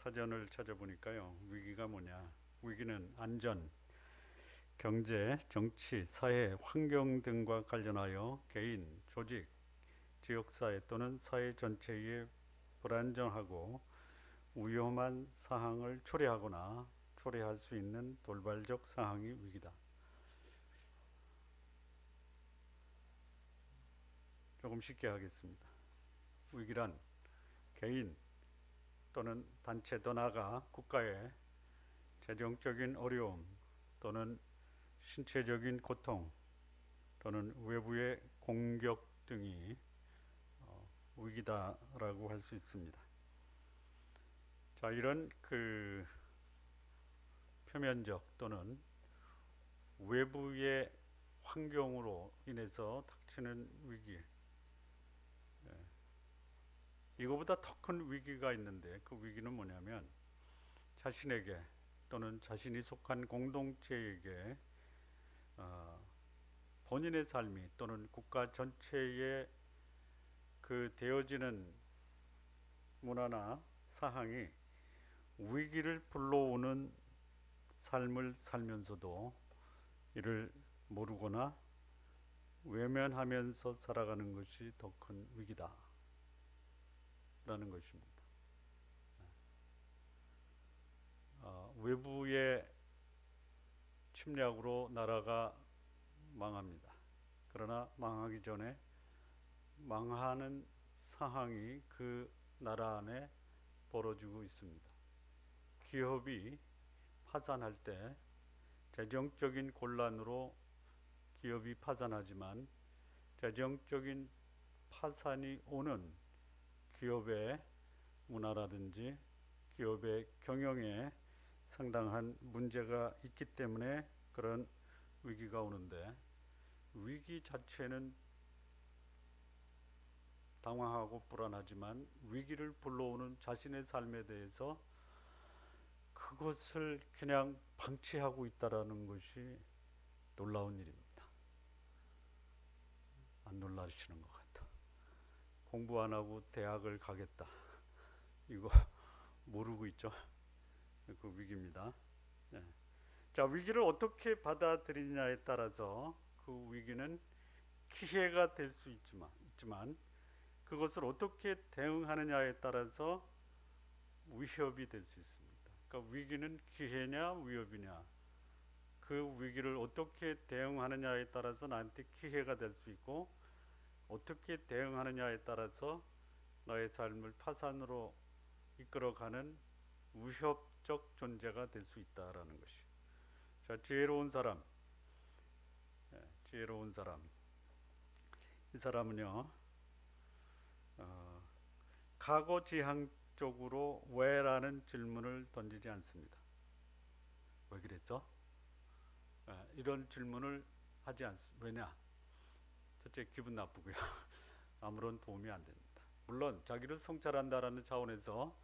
사전을 찾아보니까요. 위기가 뭐냐? 위기는 안전, 경제, 정치, 사회, 환경 등과 관련하여 개인, 조직, 지역사회 또는 사회 전체에 불안정하고 위험한 상황을 초래하거나 초래할 수 있는 돌발적 상황이 위기다. 조금 쉽게 하겠습니다. 위기란 개인 또는 단체 더 나아가 국가의 재정적인 어려움 또는 신체적인 고통 또는 외부의 공격 등이 위기다라고 할 수 있습니다. 자, 이런 표면적 또는 외부의 환경으로 인해서 닥치는 위기, 이거보다 더 큰 위기가 있는데 그 위기는 뭐냐면 자신에게 또는 자신이 속한 공동체에게 본인의 삶이 또는 국가 전체에 되어지는 문화나 사항이 위기를 불러오는 삶을 살면서도 이를 모르거나 외면하면서 살아가는 것이 더 큰 위기다 라는 것입니다. 외부의 침략으로 나라가 망합니다. 그러나 망하기 전에 망하는 상황이 그 나라 안에 벌어지고 있습니다. 기업이 파산할 때 재정적인 곤란으로 기업이 파산하지만 재정적인 파산이 오는 기업의 문화라든지 기업의 경영에 상당한 문제가 있기 때문에 그런 위기가 오는데, 위기 자체는 당황하고 불안하지만 위기를 불러오는 자신의 삶에 대해서 그것을 그냥 방치하고 있다라는 것이 놀라운 일입니다. 안 놀라시는 것 같아. 공부 안 하고 대학을 가겠다, 이거 모르고 있죠. 그 위기입니다. 네. 자, 위기를 어떻게 받아들이냐에 따라서 그 위기는 기회가 될 수 있지만 그것을 어떻게 대응하느냐에 따라서 위협이 될 수 있습니다. 그러니까 위기는 기회냐 위협이냐, 그 위기를 어떻게 대응하느냐에 따라서 나한테 기회가 될 수 있고 어떻게 대응하느냐에 따라서 너의 삶을 파산으로 이끌어가는 위협적 존재가 될 수 있다라는 것이. 자, 지혜로운 사람, 지혜로운 사람. 이 사람은요, 가고지향적으로 왜라는 질문을 던지지 않습니다. 왜 그랬어? 이런 질문을 하지 않습니다. 왜냐? 첫째, 기분 나쁘고요. 아무런 도움이 안 됩니다. 물론 자기를 성찰한다라는 차원에서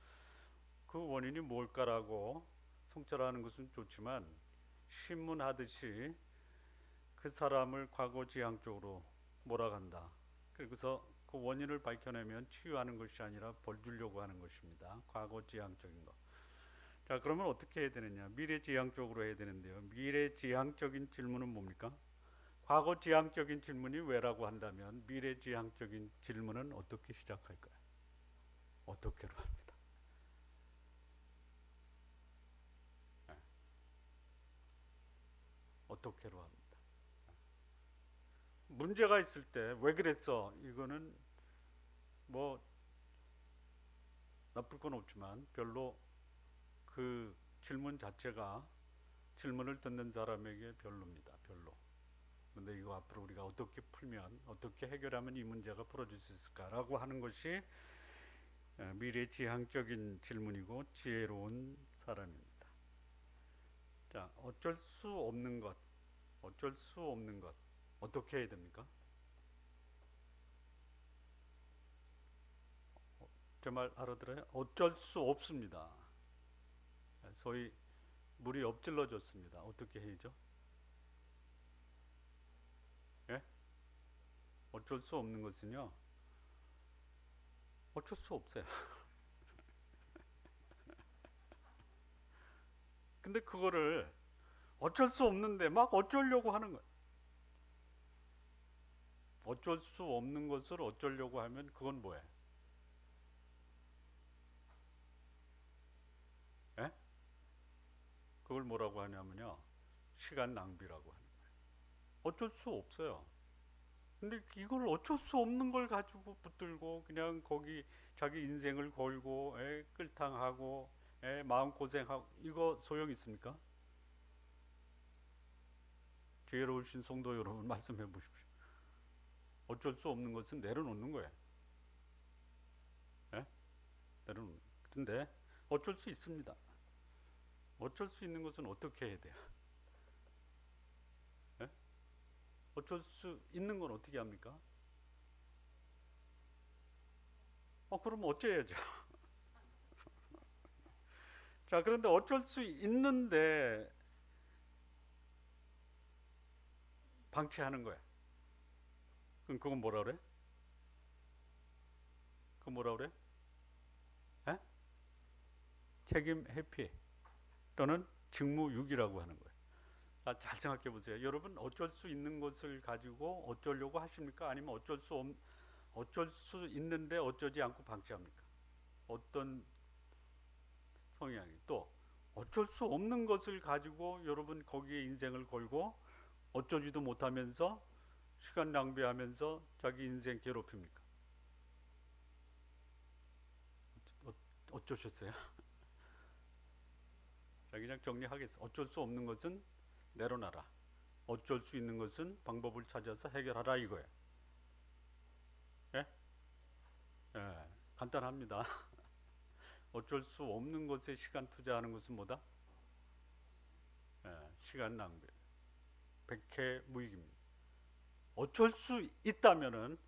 그 원인이 뭘까라고 성찰하는 것은 좋지만, 신문하듯이 그 사람을 과거지향적으로 몰아간다. 그래서 그 원인을 밝혀내면 치유하는 것이 아니라 벌 주려고 하는 것입니다. 과거지향적인 것. 자, 그러면 어떻게 해야 되느냐? 미래지향적으로 해야 되는데요. 미래지향적인 질문은 뭡니까? 과거지향적인 질문이 왜라고 한다면 미래지향적인 질문은 어떻게 시작할까요? 어떻게로 합니다. 네. 어떻게로 합니다. 문제가 있을 때 왜 그랬어? 이거는 뭐 나쁠 건 없지만 별로 그 질문 자체가 질문을 듣는 사람에게 별로입니다. 별로. 근데 이거 앞으로 우리가 어떻게 풀면, 어떻게 해결하면 이 문제가 풀어질 수 있을까라고 하는 것이 미래지향적인 질문이고 지혜로운 사람입니다. 자, 어쩔 수 없는 것, 어쩔 수 없는 것, 어떻게 해야 됩니까? 제 말 알아들어요? 어쩔 수 없습니다. 소위 물이 엎질러졌습니다. 어떻게 해야죠? 예? 어쩔 수 없는 것은요, 어쩔 수 없어요. 근데 그거를 어쩔 수 없는데 막 어쩌려고 하는 거예요. 어쩔 수 없는 것을 어쩌려고 하면 그건 뭐예요? 예? 그걸 뭐라고 하냐면요, 시간 낭비라고 하는 거예요. 어쩔 수 없어요. 근데 이걸 어쩔 수 없는 걸 가지고 붙들고 그냥 거기 자기 인생을 걸고 끌탕하고 마음고생하고, 이거 소용 있습니까? 지혜로우신 성도 여러분, 말씀해 보십시오. 어쩔 수 없는 것은 내려놓는 거예요. 예? 내려놓는. 근데 어쩔 수 있습니다. 어쩔 수 있는 것은 어떻게 해야 돼요? 예? 어쩔 수 있는 건 어떻게 합니까? 그럼 어째야죠. 자, 그런데 어쩔 수 있는데 방치하는 거야. 그럼 그건 뭐라 그래? 그건 뭐라 그래? 에? 책임 회피 또는 직무유기라고 하는 거예요. 잘 생각해 보세요. 여러분, 어쩔 수 있는 것을 가지고 어쩌려고 하십니까? 아니면 어쩔 수 있는데 어쩌지 않고 방치합니까? 어떤 성향이. 또 어쩔 수 없는 것을 가지고 여러분 거기에 인생을 걸고 어쩌지도 못하면서 시간 낭비하면서 자기 인생 괴롭힙니까? 어쩌셨어요? 자, 그냥 정리하겠어. 어쩔 수 없는 것은 내려놔라. 어쩔 수 있는 것은 방법을 찾아서 해결하라, 이거예요. 예? 예, 간단합니다. 어쩔 수 없는 것에 시간 투자하는 것은 뭐다? 시간 낭비. 백해무익입니다. 어쩔 수 있다면은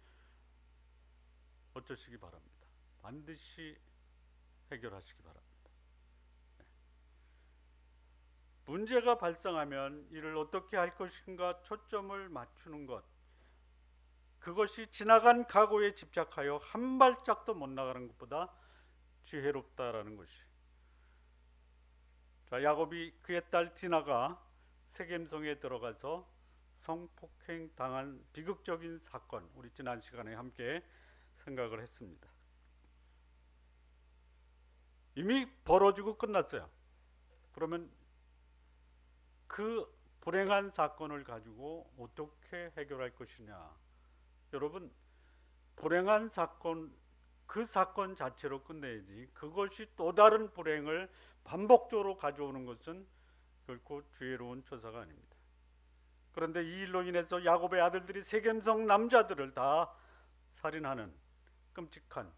어쩌시기 바랍니다. 반드시 해결하시기 바랍니다. 문제가 발생하면 이를 어떻게 할 것인가 초점을 맞추는 것, 그것이 지나간 각오에 집착하여 한 발짝도 못 나가는 것보다 지혜롭다라는 것이. 자, 야곱이 그의 딸 디나가 세겜성에 들어가서 성폭행 당한 비극적인 사건, 우리 지난 시간에 함께 생각을 했습니다. 이미 벌어지고 끝났어요. 그러면 그 불행한 사건을 가지고 어떻게 해결할 것이냐. 여러분, 불행한 사건, 그 사건 자체로 끝내야지 그것이 또 다른 불행을 반복적으로 가져오는 것은 결코 지혜로운 처사가 아닙니다. 그런데 이 일로 인해서 야곱의 아들들이 세겜성 남자들을 다 살인하는 끔찍한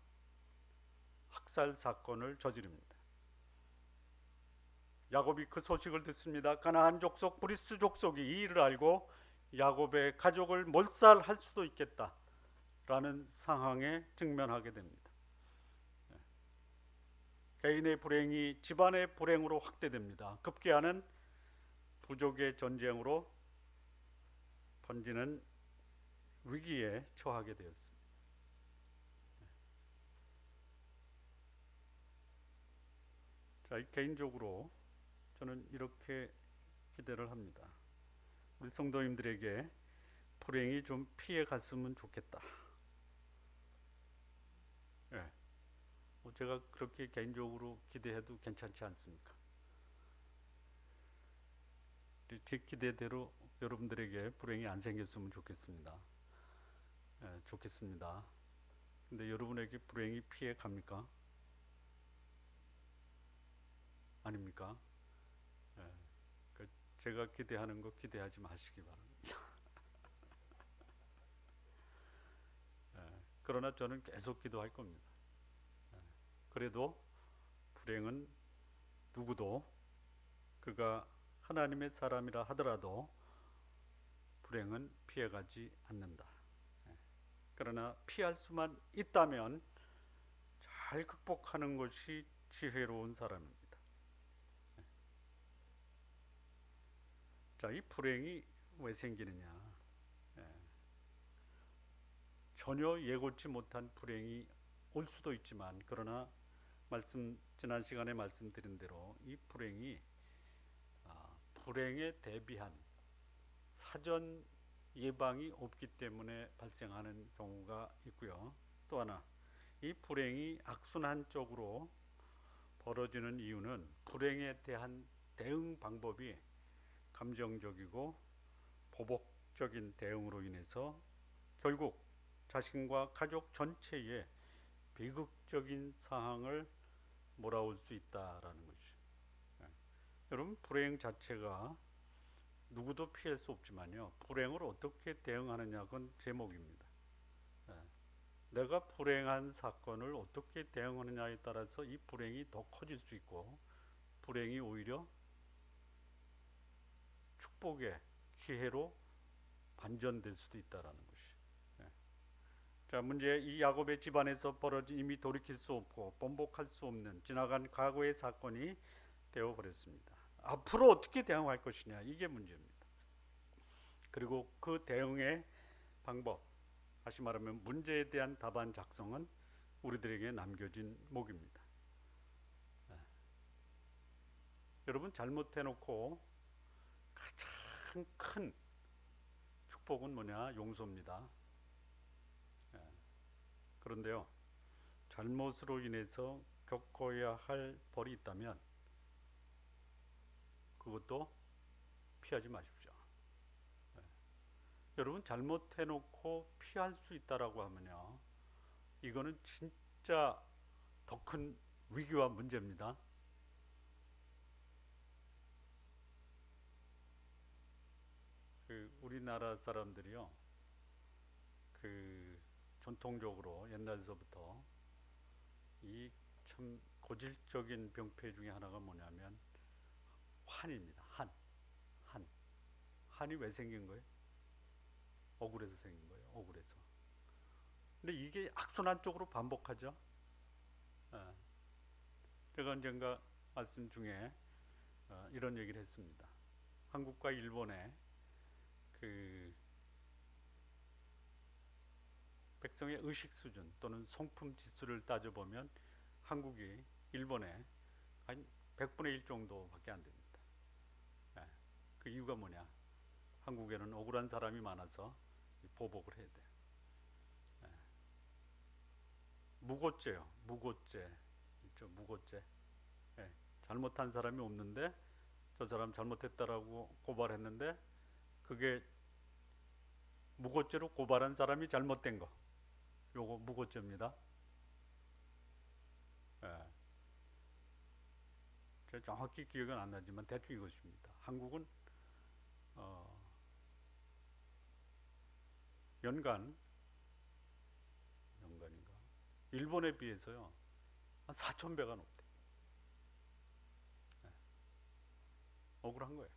학살 사건을 저지릅니다. 야곱이 그 소식을 듣습니다. 가나안 족속 브리스 족속이 이 일을 알고 야곱의 가족을 몰살할 수도 있겠다라는 상황에 직면하게 됩니다. 개인의 불행이 집안의 불행으로 확대됩니다. 급기야는 부족의 전쟁으로 번지는 위기에 처하게 되었습니다. 자, 개인적으로 저는 이렇게 기대를 합니다. 우리 성도님들에게 불행이 좀 피해 갔으면 좋겠다. 예. 제가 그렇게 개인적으로 기대해도 괜찮지 않습니까? 제 기대대로 여러분들에게 불행이 안 생겼으면 좋겠습니다. 좋겠습니다. 근데 여러분에게 불행이 피해 갑니까? 아닙니까? 제가 기대하는 거 기대하지 마시기 바랍니다. 그러나 저는 계속 기도할 겁니다. 그래도 불행은 누구도, 그가 하나님의 사람이라 하더라도 불행은 피해가지 않는다. 그러나 피할 수만 있다면 잘 극복하는 것이 지혜로운 사람입니다. 자, 이 불행이 왜 생기느냐? 전혀 예고치 못한 불행이 올 수도 있지만, 그러나 지난 시간에 말씀드린 대로 이 불행이 불행에 대비한 사전 예방이 없기 때문에 발생하는 경우가 있고요. 또 하나, 이 불행이 악순환 쪽으로 벌어지는 이유는 불행에 대한 대응 방법이 감정적이고 보복적인 대응으로 인해서 결국 자신과 가족 전체에 비극적인 상황을 몰아올 수 있다라는 것이. 여러분, 불행 자체가 누구도 피할 수 없지만요, 불행을 어떻게 대응하느냐, 그건 제목입니다. 내가 불행한 사건을 어떻게 대응하느냐에 따라서 이 불행이 더 커질 수 있고, 불행이 오히려 축복의 기회로 반전될 수도 있다라는 것이. 자, 문제, 이 야곱의 집안에서 벌어진 이미 돌이킬 수 없고 번복할 수 없는 지나간 과거의 사건이 되어버렸습니다. 앞으로 어떻게 대응할 것이냐, 이게 문제입니다. 그리고 그 대응의 방법, 다시 말하면 문제에 대한 답안 작성은 우리들에게 남겨진 몫입니다. 여러분, 잘못해놓고 가장 큰 축복은 뭐냐? 용서입니다. 그런데요, 잘못으로 인해서 겪어야 할 벌이 있다면 그것도 피하지 마십시오. 여러분, 잘못해놓고 피할 수 있다라고 하면요, 이거는 진짜 더 큰 위기와 문제입니다. 우리나라 사람들이요, 전통적으로 옛날서부터 이 참 고질적인 병폐 중에 하나가 뭐냐면 한입니다. 한이 왜 생긴 거예요? 억울해서 생긴 거예요. 억울해서. 근데 이게 악순환 쪽으로 반복하죠. 제가 언젠가 말씀 중에 이런 얘기를 했습니다. 한국과 일본의 백성의 의식 수준 또는 성품 지수를 따져보면 한국이 일본의 한 100분의 1 정도밖에 안 됩니다. 그 이유가 뭐냐? 한국에는 억울한 사람이 많아서 보복을 해야 돼요. 무고죄요. 무고죄. 있죠? 무고죄. 잘못한 사람이 없는데 저 사람 잘못했다라고 고발했는데 그게 무고죄로 고발한 사람이 잘못된 거. 요거 무고죄입니다. 제가 정확히 기억은 안 나지만 대충 이것입니다. 한국은 연간인가 일본에 비해서요 한 4,000배가 높대요. 억울한 거예요.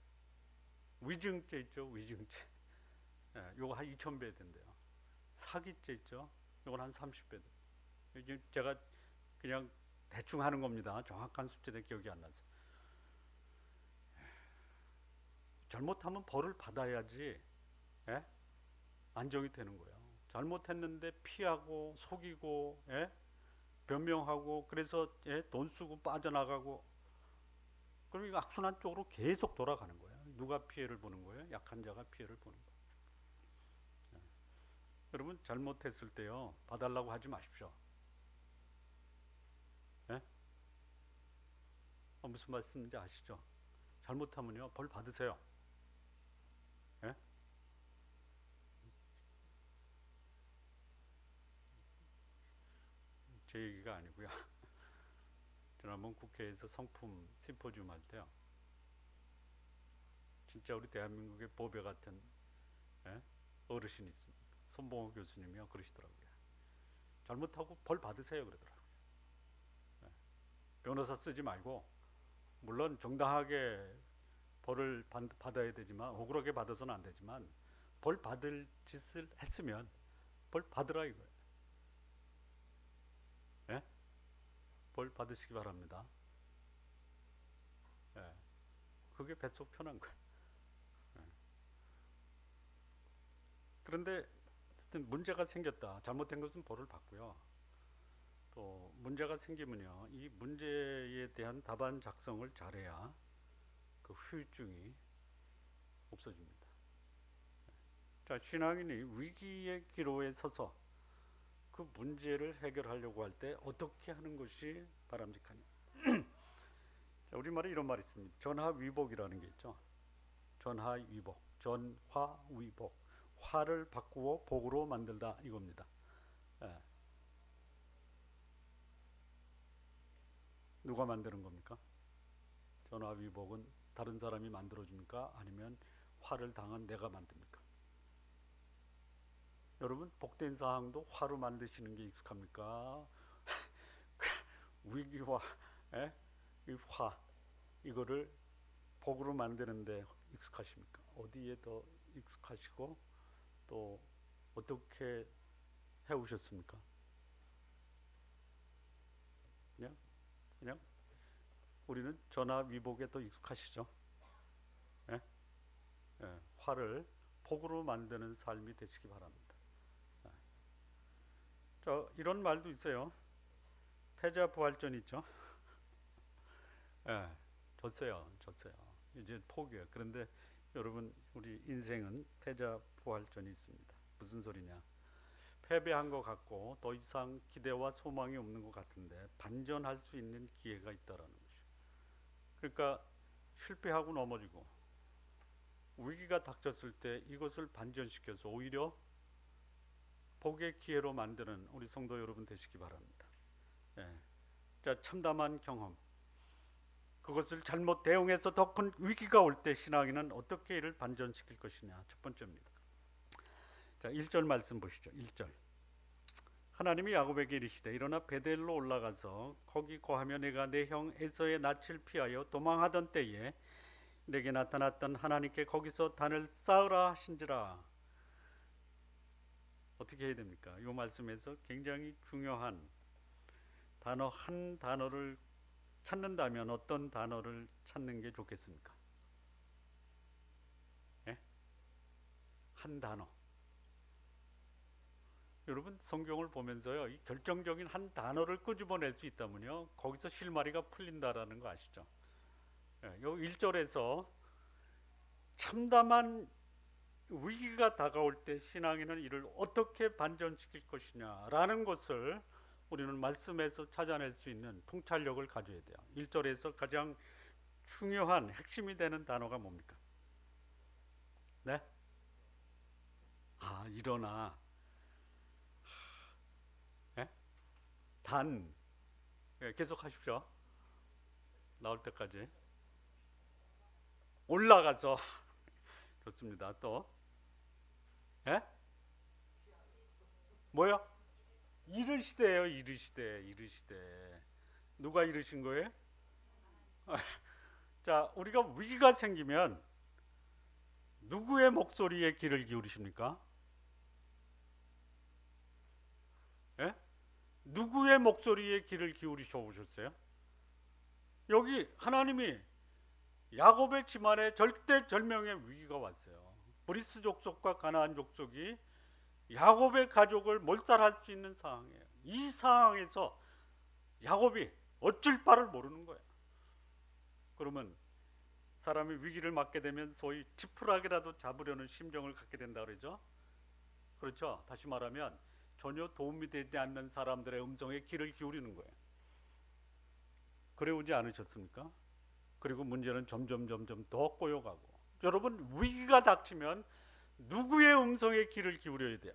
위증죄 있죠, 위증죄. 요거 한 2,000배 된대요. 사기죄 있죠, 요건 한 30배 돼요. 제가 그냥 대충 하는 겁니다. 정확한 숫자는 기억이 안 나서. 잘못하면 벌을 받아야지 안정이 되는 거예요. 잘못했는데 피하고 속이고 변명하고 그래서 돈 쓰고 빠져나가고 그럼 이거 악순환 쪽으로 계속 돌아가는 거예요. 누가 피해를 보는 거예요? 약한 자가 피해를 보는 거예요. 여러분, 잘못했을 때요 봐달라고 하지 마십시오. 무슨 말씀인지 아시죠? 잘못하면요 벌 받으세요. 제 얘기가 아니고요. 지난번 국회에서 성품 심포지움 할 때요, 진짜 우리 대한민국의 보배 같은 어르신이 있습니다. 손봉호 교수님이요 그러시더라고요. 잘못하고 벌 받으세요 그러더라고요. 변호사 쓰지 말고 물론 정당하게 벌을 받아야 되지만 억울하게 받아서는 안 되지만 벌 받을 짓을 했으면 벌 받으라 이거예요. 벌 받으시기 바랍니다. 그게 뱃속 편한 거예요. 그런데 문제가 생겼다. 잘못된 것은 벌을 받고요. 또 문제가 생기면요, 이 문제에 대한 답안 작성을 잘해야 그 후유증이 없어집니다. 자, 신앙인이 위기의 기로에 서서 그 문제를 해결하려고 할 때 어떻게 하는 것이 바람직하냐? 자, 우리말에 이런 말이 있습니다. 전화위복이라는 게 있죠. 전화위복, 전화위복, 화를 바꾸어 복으로 만들다 이겁니다. 예. 누가 만드는 겁니까? 전화위복은 다른 사람이 만들어줍니까? 아니면 화를 당한 내가 만듭니까? 여러분, 복된 상황도 화로 만드시는 게 익숙합니까? 위기와 이 화, 이거를 복으로 만드는데 익숙하십니까? 어디에 더 익숙하시고 또 어떻게 해오셨습니까? 그냥 우리는 전화위복에 더 익숙하시죠? 예? 예, 화를 복으로 만드는 삶이 되시기 바랍니다. 저 이런 말도 있어요. 패자부활전 있죠. 예, 졌어요. 이제 포기해요. 그런데 여러분, 우리 인생은 패자부활전이 있습니다. 무슨 소리냐? 패배한 것 같고 더 이상 기대와 소망이 없는 것 같은데 반전할 수 있는 기회가 있다라는 것이죠. 그러니까 실패하고 넘어지고 위기가 닥쳤을 때 이것을 반전시켜서 오히려 복의 기회로 만드는 우리 성도 여러분 되시기 바랍니다. 예. 자, 참담한 경험, 그것을 잘못 대응해서 더 큰 위기가 올 때 신앙인은 어떻게 이를 반전시킬 것이냐. 첫 번째입니다. 자, 1절 말씀 보시죠. 1절. 하나님이 야곱에게 이르시되 일어나 베델로 올라가서 거기 거하며 내가 내 형 에서의 낯을 피하여 도망하던 때에 내게 나타났던 하나님께 거기서 단을 쌓으라 하신지라. 어떻게 해야 됩니까? 이 말씀에서 굉장히 중요한 단어 한 단어를 찾는다면 어떤 단어를 찾는 게 좋겠습니까? 예? 한 단어. 여러분, 성경을 보면서요, 이 결정적인 한 단어를 끄집어낼 수 있다면요, 거기서 실마리가 풀린다라는 거 아시죠? 예, 요 1절에서 참담한 위기가 다가올 때 신앙인은 이를 어떻게 반전시킬 것이냐라는 것을 우리는 말씀에서 찾아낼 수 있는 통찰력을 가져야 돼요. 1절에서 가장 중요한 핵심이 되는 단어가 뭡니까? 네? 일어나. 예? 단. 예, 계속 하십시오. 나올 때까지. 올라가서. 좋습니다. 또. 예? 뭐요? 이르시되요. 이르시되. 누가 이르신 거예요? 자, 우리가 위기가 생기면 누구의 목소리에 귀를 기울이십니까? 예? 누구의 목소리에 귀를 기울이셔 보셨어요? 여기 하나님이 야곱의 집안에 절대절명의 위기가 왔어요. 브리스 족속과 가나안 족속이 야곱의 가족을 몰살할 수 있는 상황이에요. 이 상황에서 야곱이 어쩔 바를 모르는 거예요. 그러면 사람이 위기를 맞게 되면 소위 지푸라기라도 잡으려는 심정을 갖게 된다 그러죠. 그렇죠. 다시 말하면 전혀 도움이 되지 않는 사람들의 음성에 귀를 기울이는 거예요. 그래 오지 않으셨습니까? 그리고 문제는 점점 더 꼬여가고. 여러분, 위기가 닥치면 누구의 음성에 귀를 기울여야 돼요?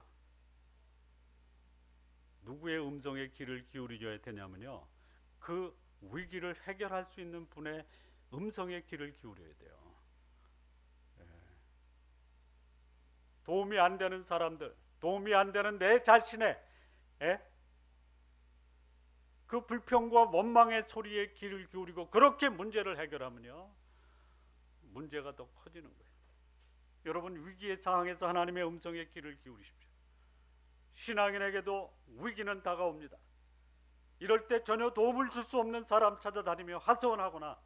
누구의 음성에 귀를 기울여야 되냐면요, 그 위기를 해결할 수 있는 분의 음성에 귀를 기울여야 돼요. 도움이 안 되는 사람들, 도움이 안 되는 내 자신의 그 불평과 원망의 소리에 귀를 기울이고 그렇게 문제를 해결하면요, 문제가 더 커지는 거예요. 여러분, 위기의 상황에서 하나님의 음성에 귀를 기울이십시오. 신앙인에게도 위기는 다가옵니다. 이럴 때 전혀 도움을 줄 수 없는 사람 찾아다니며 하소연하거나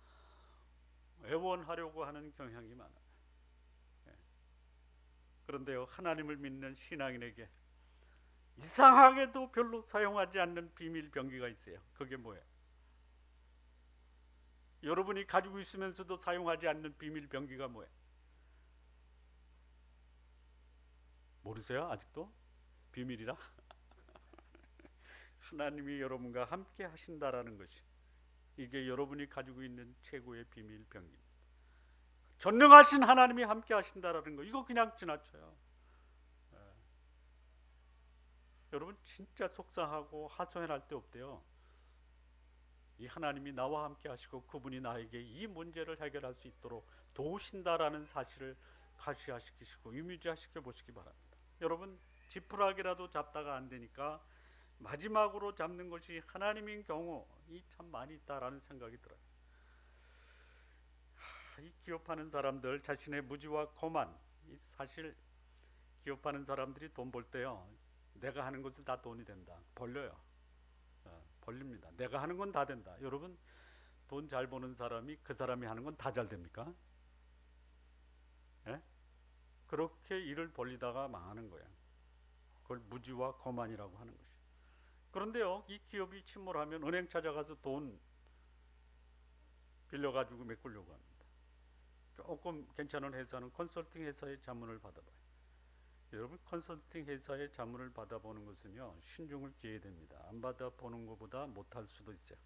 애원하려고 하는 경향이 많아요. 그런데요, 하나님을 믿는 신앙인에게 이상하게도 별로 사용하지 않는 비밀 병기가 있어요. 그게 뭐예요? 여러분이 가지고 있으면서도 사용하지 않는 비밀 병기가 뭐예요? 모르세요? 아직도? 비밀이라? 하나님이 여러분과 함께 하신다라는 것이, 이게 여러분이 가지고 있는 최고의 비밀 병기입니다. 전능하신 하나님이 함께 하신다라는 거, 이거 그냥 지나쳐요. 여러분 진짜 속상하고 하소연할 데 없대요. 이 하나님이 나와 함께 하시고 그분이 나에게 이 문제를 해결할 수 있도록 도우신다라는 사실을 가시화시키시고 이미지화시켜 보시기 바랍니다. 여러분 지푸라기라도 잡다가 안 되니까 마지막으로 잡는 것이 하나님인 경우 이 참 많이 있다라는 생각이 들어요. 이 기업하는 사람들 자신의 무지와 거만, 이 사실 기업하는 사람들이 돈 벌 때요, 내가 하는 것은 다 돈이 된다, 벌려요. 벌립니다. 내가 하는 건 다 된다. 여러분 돈 잘 버는 사람이 그 사람이 하는 건 다 잘 됩니까? 예? 그렇게 일을 벌리다가 망하는 거야. 그걸 무지와 거만이라고 하는 것이. 그런데요, 이 기업이 침몰하면 은행 찾아가서 돈 빌려가지고 메꾸려고 합니다. 조금 괜찮은 회사는 컨설팅 회사의 자문을 받아봐요. 여러분 컨설팅 회사의 자문을 받아보는 것은요, 신중을 기해야 됩니다. 안 받아보는 것보다 못할 수도 있어요.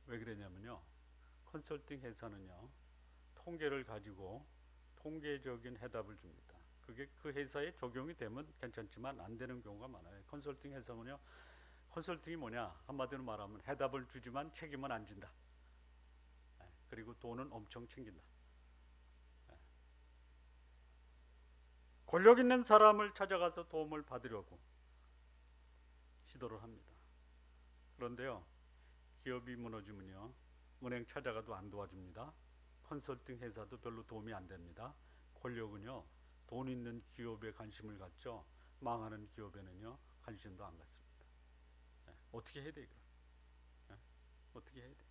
왜 그러냐면요, 컨설팅 회사는요, 통계를 가지고 통계적인 해답을 줍니다. 그게 그 회사에 적용이 되면 괜찮지만 안 되는 경우가 많아요. 컨설팅 회사는요, 컨설팅이 뭐냐, 한마디로 말하면 해답을 주지만 책임은 안 진다. 그리고 돈은 엄청 챙긴다. 권력 있는 사람을 찾아가서 도움을 받으려고 시도를 합니다. 그런데요, 기업이 무너지면요, 은행 찾아가도 안 도와줍니다. 컨설팅 회사도 별로 도움이 안 됩니다. 권력은요, 돈 있는 기업에 관심을 갖죠, 망하는 기업에는요 관심도 안 갖습니다. 어떻게 해야 돼요? 어떻게 해야 돼요?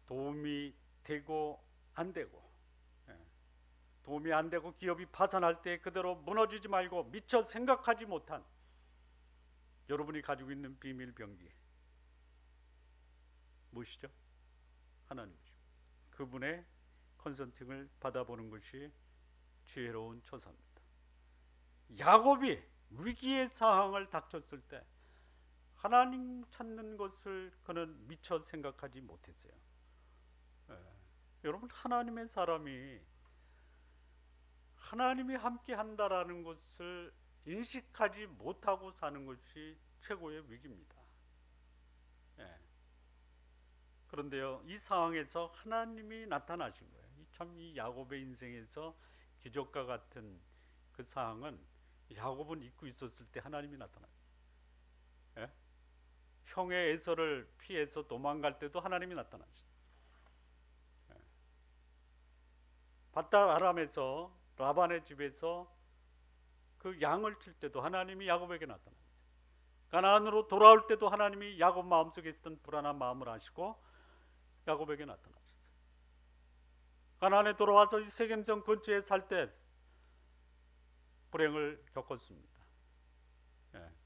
도움이 되고 안 되고, 도움이 안 되고 기업이 파산할 때 그대로 무너지지 말고 미처 생각하지 못한 여러분이 가지고 있는 비밀 병기 무엇이죠? 하나님이죠. 그분의 컨설팅을 받아보는 것이 지혜로운 처사입니다. 야곱이 위기의 상황을 닥쳤을 때 하나님 찾는 것을 그는 미처 생각하지 못했어요. 여러분 하나님의 사람이 하나님이 함께 한다라는 것을 인식하지 못하고 사는 것이 최고의 위기입니다. 그런데요, 이 상황에서 하나님이 나타나신 거예요. 참 이 야곱의 인생에서 기적과 같은 그 상황은, 야곱은 잊고 있었을 때 하나님이 나타났어요. 형의 에서를 피해서 도망갈 때도 하나님이 나타났어요. 바다 아람에서 라반의 집에서 그 양을 칠 때도 하나님이 야곱에게 나타났어요. 가나안으로 돌아올 때도 하나님이 야곱 마음속에 있었던 불안한 마음을 아시고 야곱에게 나타나셨어요. 가나안에 돌아와서 이 세겜성 근처에 살 때 불행을 겪었습니다.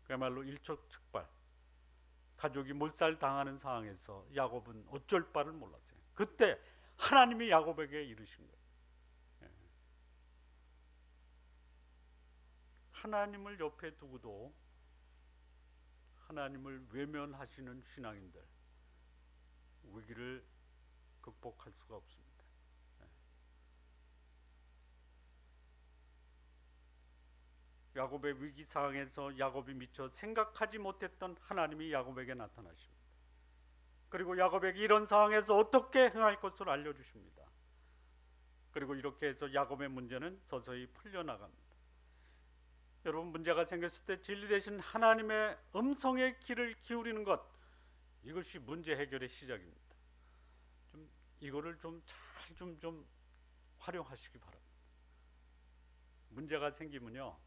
그야말로 일촉즉발, 가족이 몰살당하는 상황에서 야곱은 어쩔 바를 몰랐어요. 그때 하나님이 야곱에게 이르신 거예요. 하나님을 옆에 두고도 하나님을 외면하시는 신앙인들, 위기를 극복할 수가 없습니다. 야곱의 위기 상황에서 야곱이 미처 생각하지 못했던 하나님이 야곱에게 나타나십니다. 그리고 야곱에게 이런 상황에서 어떻게 행할 것을 알려주십니다. 그리고 이렇게 해서 야곱의 문제는 서서히 풀려나갑니다. 여러분 문제가 생겼을 때 진리 되신 하나님의 음성의 귀를 기울이는 것, 이것이 문제 해결의 시작입니다. 이거를 좀 잘 좀 활용하시기 바랍니다. 문제가 생기면요,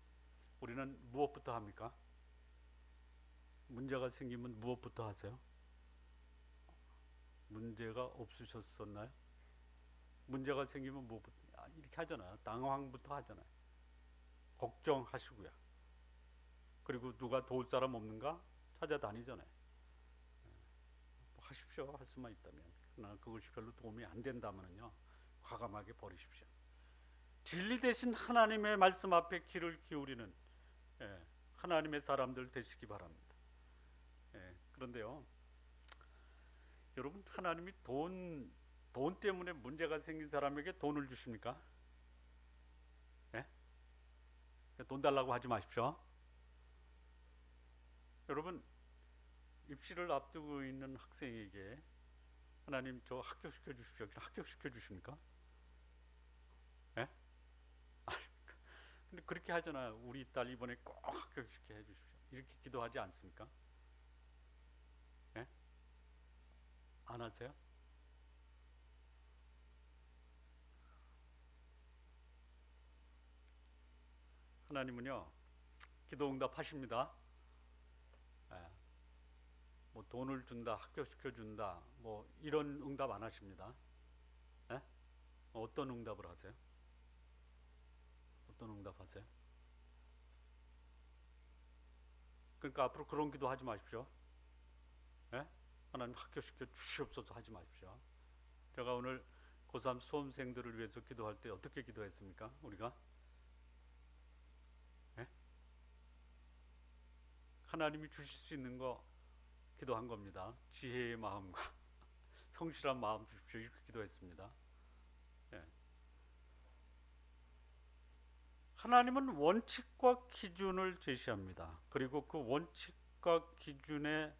우리는 무엇부터 합니까? 문제가 생기면 무엇부터 하세요? 문제가 없으셨었나요? 문제가 생기면 무엇부터? 이렇게 하잖아요. 당황부터 하잖아요. 걱정하시고요. 그리고 누가 도울 사람 없는가 찾아다니잖아요. 하십시오, 할 수만 있다면. 그러나 그것이 별로 도움이 안 된다면요, 과감하게 버리십시오. 진리 대신 하나님의 말씀 앞에 귀를 기울이는 하나님의 사람들 되시기 바랍니다. 그런데요, 여러분, 하나님이 돈 때문에 문제가 생긴 사람에게 돈을 주십니까? 돈 달라고 하지 마십시오. 여러분, 입시를 앞두고 있는 학생에게 하나님 저 합격시켜 주십시오. 합격시켜 주십니까? 근데 그렇게 하잖아요. 우리 딸 이번에 꼭 합격시켜 주십시오. 이렇게 기도하지 않습니까? 안 하세요? 하나님은요, 기도 응답하십니다. 뭐 돈을 준다, 합격시켜 준다, 뭐 이런 응답 안 하십니다. 어떤 응답을 하세요? 어떤 응답하세요? 그러니까 앞으로 그런 기도 하지 마십시오. 하나님 합격시켜 주시옵소서 하지 마십시오. 제가 오늘 고3 수험생들을 위해서 기도할 때 어떻게 기도했습니까? 우리가 하나님이 주실 수 있는 거 기도한 겁니다. 지혜의 마음과 성실한 마음 주십시오. 이렇게 기도했습니다. 하나님은 원칙과 기준을 제시합니다. 그리고 그 원칙과 기준에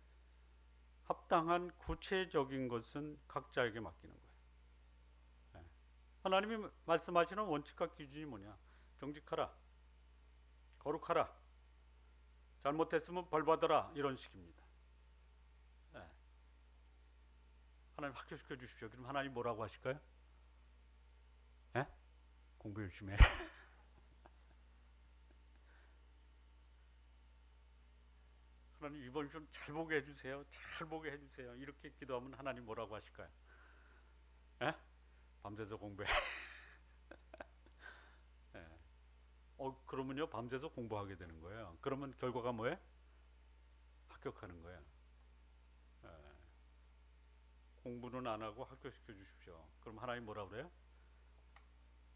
합당한 구체적인 것은 각자에게 맡기는 거예요. 하나님이 말씀하시는 원칙과 기준이 뭐냐? 정직하라, 거룩하라, 잘못했으면 벌받아라, 이런 식입니다. 하나님 합격시켜 주십시오. 그럼 하나님 뭐라고 하실까요? 공부 열심히 해. 하나님 이번 좀 잘 보게 해주세요. 잘 보게 해주세요. 이렇게 기도하면 하나님 뭐라고 하실까요? 밤새서 공부해. 그러면요, 밤새서 공부하게 되는 거예요. 그러면 결과가 뭐예요? 합격하는 거예요. 공부는 안 하고 합격시켜 주십시오. 그럼 하나님 뭐라 그래요?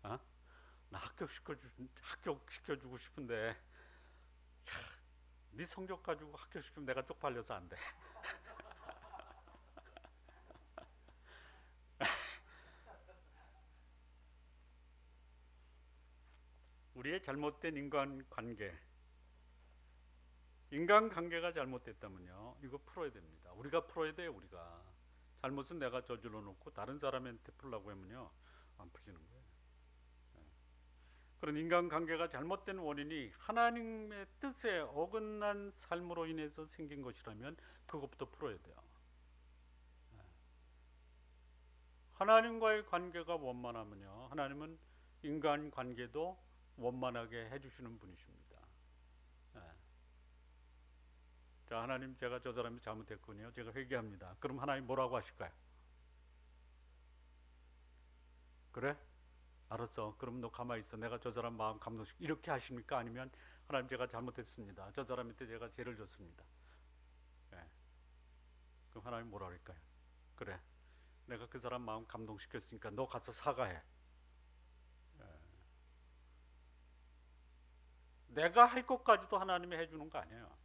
나 합격시켜 주고 싶은데 네 성적 가지고 합격시키면 내가 쪽팔려서 안 돼. 우리의 잘못된 인간관계가 잘못됐다면요, 이거 풀어야 됩니다. 우리가 풀어야 돼요. 우리가 잘못은 내가 저질러 놓고 다른 사람한테 풀려고 하면요, 안 풀리는 거예요. 그런 인간관계가 잘못된 원인이 하나님의 뜻에 어긋난 삶으로 인해서 생긴 것이라면 그것부터 풀어야 돼요. 하나님과의 관계가 원만하면요, 하나님은 인간관계도 원만하게 해주시는 분이십니다. 자, 하나님, 제가 저 사람이 잘못했군요. 제가 회개합니다. 그럼 하나님 뭐라고 하실까요? 그래? 알았어. 그럼 너 가만히 있어. 내가 저 사람 마음 감동시켜. 이렇게 하십니까? 아니면 하나님, 제가 잘못했습니다. 저 사람한테 제가 죄를 졌습니다. 그럼 하나님 뭐라 그럴까요? 그래, 내가 그 사람 마음 감동시켰으니까 너 가서 사과해. 내가 할 것까지도 하나님이 해주는 거 아니에요.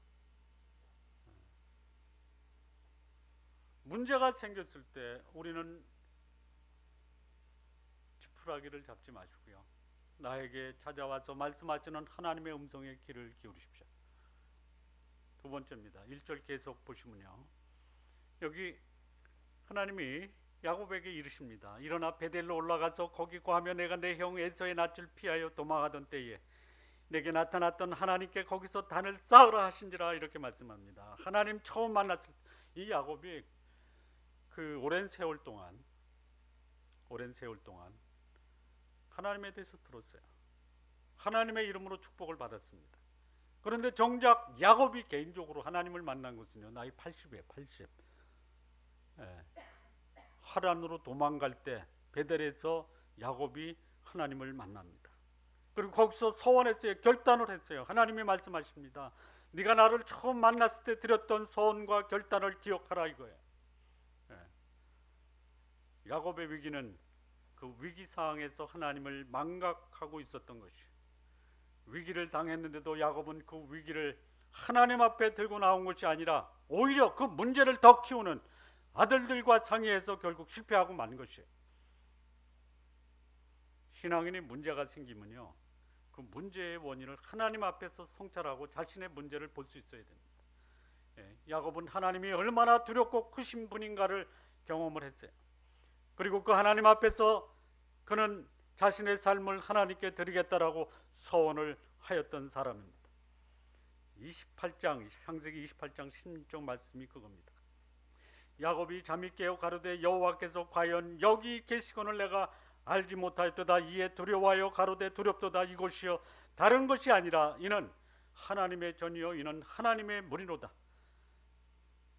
문제가 생겼을 때 우리는 지푸라기를 잡지 마시고요, 나에게 찾아와서 말씀하시는 하나님의 음성에 귀를 기울이십시오. 두 번째입니다. 1절 계속 보시면요, 여기 하나님이 야곱에게 이르십니다. 일어나 베델로 올라가서 거기 구하며 내가 내 형 에서의 낯을 피하여 도망하던 때에 내게 나타났던 하나님께 거기서 단을 쌓으라 하신지라, 이렇게 말씀합니다. 하나님 처음 만났을 때 이 야곱이 그 오랜 세월 동안 하나님에 대해서 들었어요. 하나님의 이름으로 축복을 받았습니다. 그런데 정작 야곱이 개인적으로 하나님을 만난 것은요, 나이 80이에요. 80. 하란으로 도망갈 때 베델에서 야곱이 하나님을 만납니다. 그리고 거기서 서원했어요. 결단을 했어요. 하나님이 말씀하십니다. 네가 나를 처음 만났을 때 드렸던 서원과 결단을 기억하라, 이거예요. 야곱의 위기는 그 위기 상황에서 하나님을 망각하고 있었던 것이, 위기를 당했는데도 야곱은 그 위기를 하나님 앞에 들고 나온 것이 아니라 오히려 그 문제를 더 키우는 아들들과 상의해서 결국 실패하고 만 것이에요. 신앙인이 문제가 생기면요, 그 문제의 원인을 하나님 앞에서 성찰하고 자신의 문제를 볼 수 있어야 됩니다. 야곱은 하나님이 얼마나 두렵고 크신 분인가를 경험을 했어요. 그리고 그 하나님 앞에서 그는 자신의 삶을 하나님께 드리겠다라고 서원을 하였던 사람입니다. 28장 창세기 28장 16절 말씀이 그겁니다. 야곱이 잠이 깨어 가로되 여호와께서 과연 여기 계시거늘 내가 알지 못하였도다. 이에 두려워하여 가로되 두렵도다. 이곳이여 다른 것이 아니라 이는 하나님의 전이요 이는 하나님의 무리로다.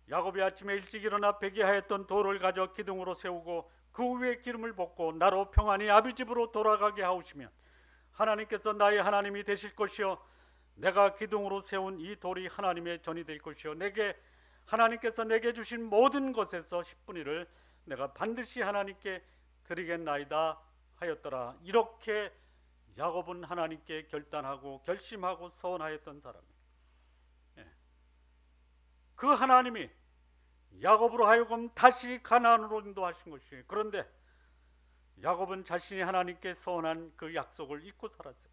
야곱이 아침에 일찍 일어나 배기하였던 돌을 가져 기둥으로 세우고 그 위에 기름을 붓고 나로 평안히 아비 집으로 돌아가게 하오시면 하나님께서 나의 하나님이 되실 것이요 내가 기둥으로 세운 이 돌이 하나님의 전이 될 것이요 내게 하나님께서 내게 주신 모든 것에서 10분의 1을 내가 반드시 하나님께 드리겠나이다 하였더라. 이렇게 야곱은 하나님께 결단하고 결심하고 서원하였던 사람이에요. 그 하나님이 야곱으로 하여금 다시 가나안으로 인도하신 것이에요. 그런데 야곱은 자신이 하나님께 서원한 그 약속을 잊고 살았어요.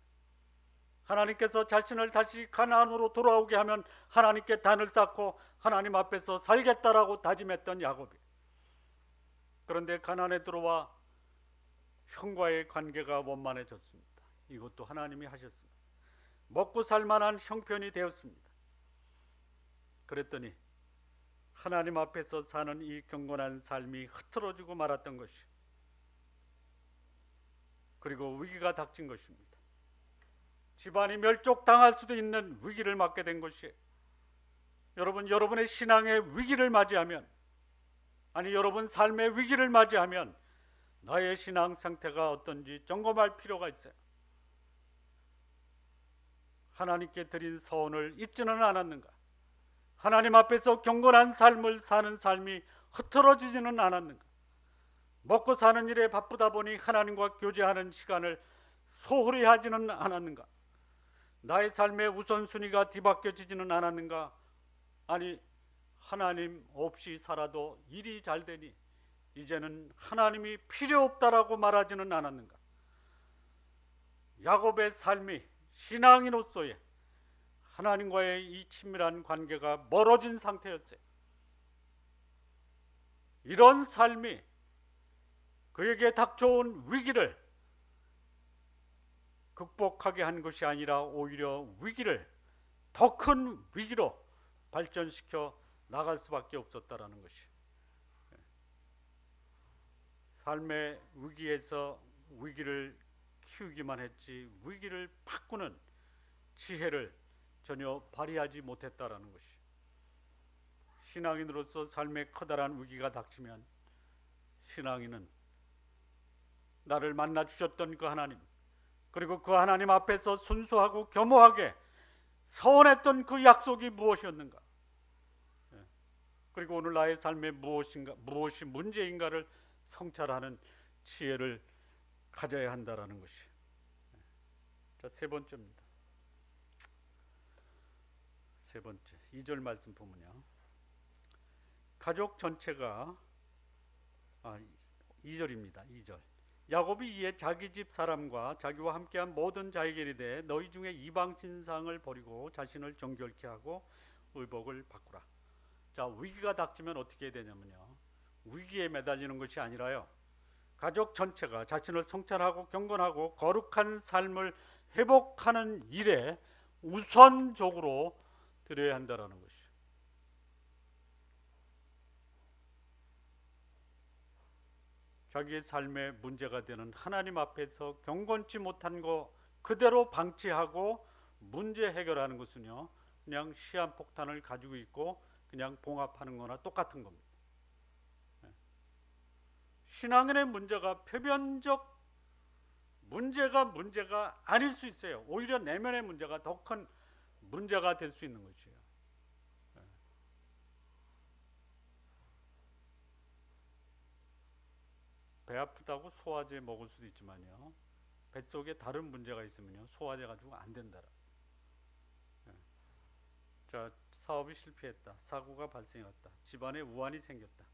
하나님께서 자신을 다시 가나안으로 돌아오게 하면 하나님께 단을 쌓고 하나님 앞에서 살겠다라고 다짐했던 야곱이, 그런데 가나안에 들어와 형과의 관계가 원만해졌습니다. 이것도 하나님이 하셨습니다. 먹고 살만한 형편이 되었습니다. 그랬더니 하나님 앞에서 사는 이 경건한 삶이 흐트러지고 말았던 것이, 그리고 위기가 닥친 것입니다. 집안이 멸족당할 수도 있는 위기를 맞게 된 것이에요. 여러분, 여러분의 신앙의 위기를 맞이하면, 아니 여러분 삶의 위기를 맞이하면 나의 신앙 상태가 어떤지 점검할 필요가 있어요. 하나님께 드린 서원을 잊지는 않았는가? 하나님 앞에서 경건한 삶을 사는 삶이 흐트러지지는 않았는가? 먹고 사는 일에 바쁘다 보니 하나님과 교제하는 시간을 소홀히 하지는 않았는가? 나의 삶의 우선순위가 뒤바뀌어지지는 않았는가? 아니 하나님 없이 살아도 일이 잘 되니 이제는 하나님이 필요 없다라고 말하지는 않았는가? 야곱의 삶이 신앙인으로서의 하나님과의 이 친밀한 관계가 멀어진 상태였어요. 이런 삶이 그에게 닥쳐온 위기를 극복하게 한 것이 아니라 오히려 위기를 더 큰 위기로 발전시켜 나갈 수밖에 없었다라는 것이, 삶의 위기에서 위기를 키우기만 했지 위기를 바꾸는 지혜를 전혀 발휘하지 못했다라는 것이, 신앙인으로서 삶에 커다란 위기가 닥치면 신앙인은 나를 만나 주셨던 그 하나님, 그리고 그 하나님 앞에서 순수하고 겸허하게 서원했던 그 약속이 무엇이었는가, 그리고 오늘 나의 삶에 무엇이 문제인가를 성찰하는 지혜를 가져야 한다라는 것이. 자, 세 번째입니다. 세 번째 2절 말씀 보면요, 가족 전체가 2절입니다. 2절 야곱이 이에 자기 집 사람과 자기와 함께한 모든 자에게 이르되 너희 중에 이방 신상을 버리고 자신을 정결케 하고 의복을 바꾸라. 자, 위기가 닥치면 어떻게 되냐면요, 위기에 매달리는 것이 아니라요, 가족 전체가 자신을 성찰하고 경건하고 거룩한 삶을 회복하는 일에 우선적으로 드려야 한다라는 것이. 자기의 삶에 문제가 되는 하나님 앞에서 경건치 못한 거 그대로 방치하고 문제 해결하는 것은요, 그냥 시한폭탄을 가지고 있고 그냥 봉합하는 거나 똑같은 겁니다. 신앙인의 문제가 표면적 문제가 아닐 수 있어요. 오히려 내면의 문제가 더 큰 문제가 될 수 있는 것이에요. 아프다고 소화제 먹을 수도 있지만요, 뱃속에 다른 문제가 있으면요 소화제 가지고 안 된다. 자, 사업이 실패했다, 사고가 발생했다, 집안에 우환이 생겼다,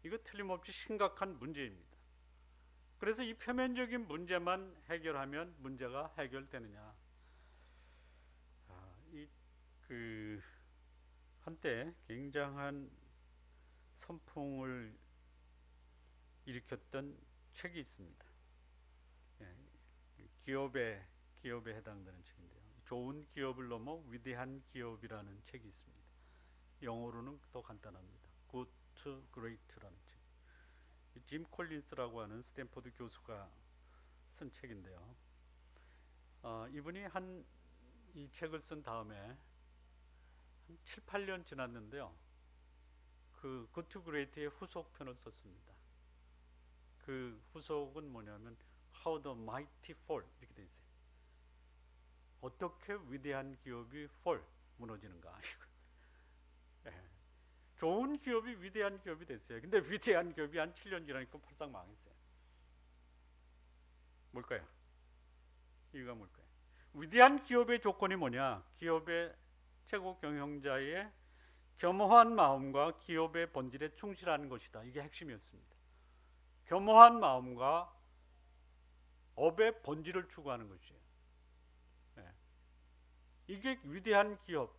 이거 틀림없이 심각한 문제입니다. 그래서 이 표면적인 문제만 해결하면 문제가 해결되느냐? 그 한때 굉장한 선풍을 일으켰던 책이 있습니다. 예, 기업에 해당되는 책인데요. 좋은 기업을 넘어 위대한 기업이라는 책이 있습니다. 영어로는 더 간단합니다. Good to Great라는 책. 짐 콜린스라고 하는 스탠포드 교수가 쓴 책인데요. 이분이 이 책을 쓴 다음에 한 7, 8년 지났는데요. 그 Good to Great의 후속편을 썼습니다. 그 후속은 뭐냐면 How the Mighty Fall 이렇게 돼 있어요. 어떻게 위대한 기업이 fall 무너지는가. 네. 좋은 기업이 위대한 기업이 됐어요. 근데 위대한 기업이 한 7년 지나니까 펄싹 망했어요. 뭘까요? 이유가 뭘까요? 위대한 기업의 조건이 뭐냐? 기업의 최고 경영자의 겸허한 마음과 기업의 본질에 충실하는 것이다. 이게 핵심이었습니다. 겸허한 마음과 업의 본질을 추구하는 것이에요. 네. 이게 위대한 기업,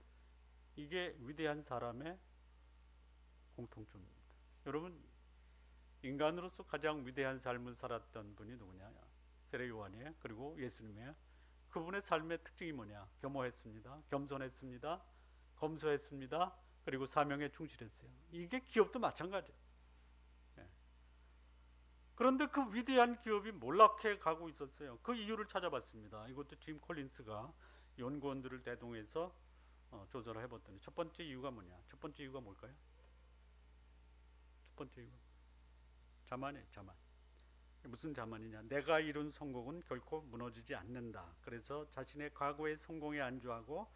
이게 위대한 사람의 공통점입니다. 여러분, 인간으로서 가장 위대한 삶을 살았던 분이 누구냐? 세례 요한이에요. 그리고 예수님이에요. 그분의 삶의 특징이 뭐냐? 겸허했습니다, 겸손했습니다, 검소했습니다, 그리고 사명에 충실했어요. 이게 기업도 마찬가지예요. 네. 그런데 그 위대한 기업이 몰락해 가고 있었어요. 그 이유를 찾아봤습니다. 이것도 짐 콜린스가 연구원들을 대동해서 조사를 해봤더니 첫 번째 이유가 뭐냐? 첫 번째 이유가 뭘까요? 첫 번째 이유가 자만이에요. 자만. 무슨 자만이냐? 내가 이룬 성공은 결코 무너지지 않는다. 그래서 자신의 과거의 성공에 안주하고